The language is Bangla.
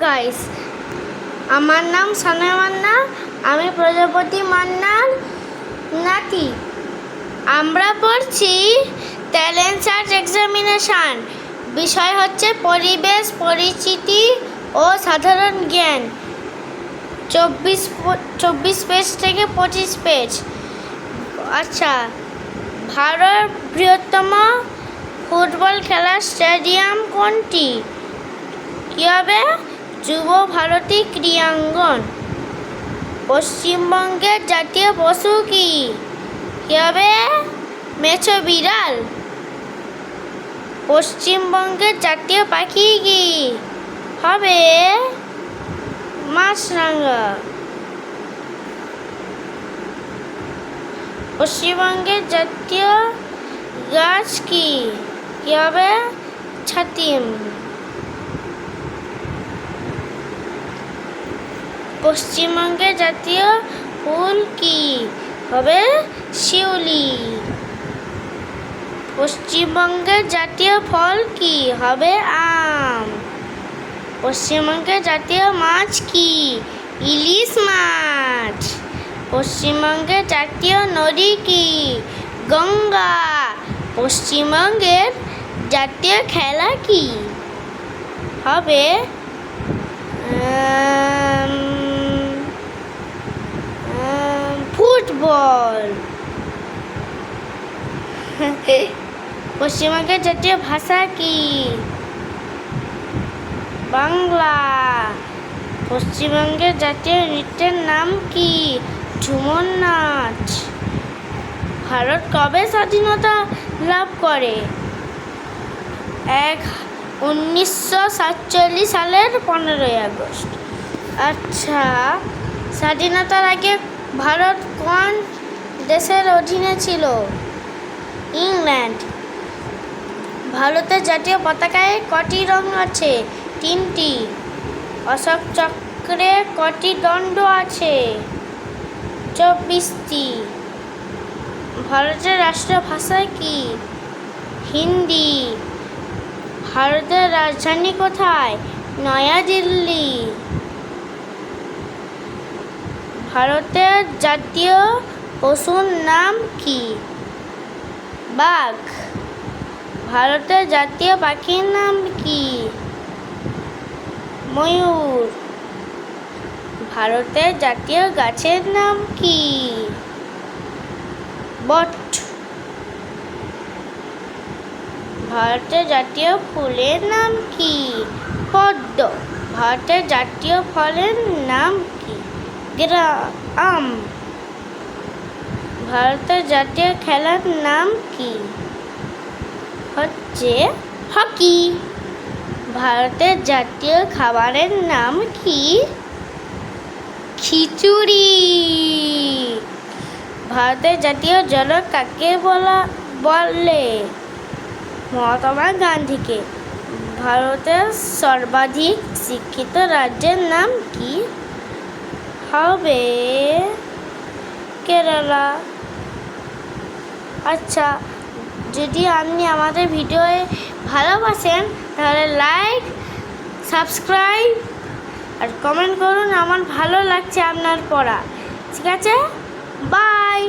গাইস, আমার নাম সানা মান্না। আমি প্রজাপতি মান্নার নাতি। আমরা পড়ছি ট্যালেন্ট সার্চ এক্সামিনেশান। বিষয় হচ্ছে পরিবেশ, পরিচিতি ও সাধারণ জ্ঞান। 24 পেজ থেকে 25 পেজ। আচ্ছা, ভারত বৃহত্তম ফুটবল খেলার স্টেডিয়াম কোনটি? কী হবে? যুব ভারতী ক্রীড়াঙ্গন। পশ্চিমবঙ্গের জাতীয় পশু কি? কী হবে? মেছো বিড়াল। পশ্চিমবঙ্গের জাতীয় পাখি কি হবে? মাছরাঙা। পশ্চিমবঙ্গের জাতীয় গাছ কি? কী হবে? ছাতিম। পশ্চিমবঙ্গের জাতীয় ফুল কি হবে? শিউলি। পশ্চিমবঙ্গের জাতীয় ফল কি হবে? আম। পশ্চিমবঙ্গের জাতীয় মাছ কি? ইলিশ মাছ। পশ্চিমবঙ্গের জাতীয় নদী কি? গঙ্গা। পশ্চিমবঙ্গের জাতীয় খেলা কি হবে? ফুটবল। পশ্চিমবঙ্গের জাতীয় ভাষা কি? বাংলা। পশ্চিমবঙ্গের জাতীয় নৃত্যের নাম কি? ঝুমুর নাচ। ভারত কবে স্বাধীনতা লাভ করে? 1947 সালের 15ই আগস্ট। আচ্ছা, স্বাধীনতার আগে ভারত কোন দেশের অধীনে ছিল? ইংল্যান্ড। ভারতের জাতীয় পতাকায় কটি রং আছে? 3টি। অশোক চক্রে কটি দণ্ড আছে? 24টি। ভারতের রাষ্ট্রভাষা কি? হিন্দি। ভারতের রাজধানী কোথায়? নয়াদিল্লি। ভারতের জাতীয় পশুর নাম কি? বাঘ। ভারতের জাতীয় পাখির নাম কি? ময়ূর। ভারতের জাতীয় গাছের নাম কি? বট। ভারতের জাতীয় ফুলের নাম কি? পদ্ম। ভারতের জাতীয় ফলের নাম কি? আম। ভারতের জাতীয় খেলার নাম কি? হচ্ছে হকি। ভারতের জাতীয় খাবারের নাম কি? খিচুড়ি। ভারতের জাতীয় জনক কাকে বলে? মহাত্মা গান্ধীকে। ভারতের সর্বাধিক শিক্ষিত রাজ্যের নাম কি হবে? কেরালা। আচ্ছা, যদি আপনি আমাদের ভিডিওয়ে ভালোবাসেন তাহলে লাইক, সাবস্ক্রাইব আর কমেন্ট করুন। আমার ভালো লাগছে আপনার পড়া। ঠিক আছে, বাই।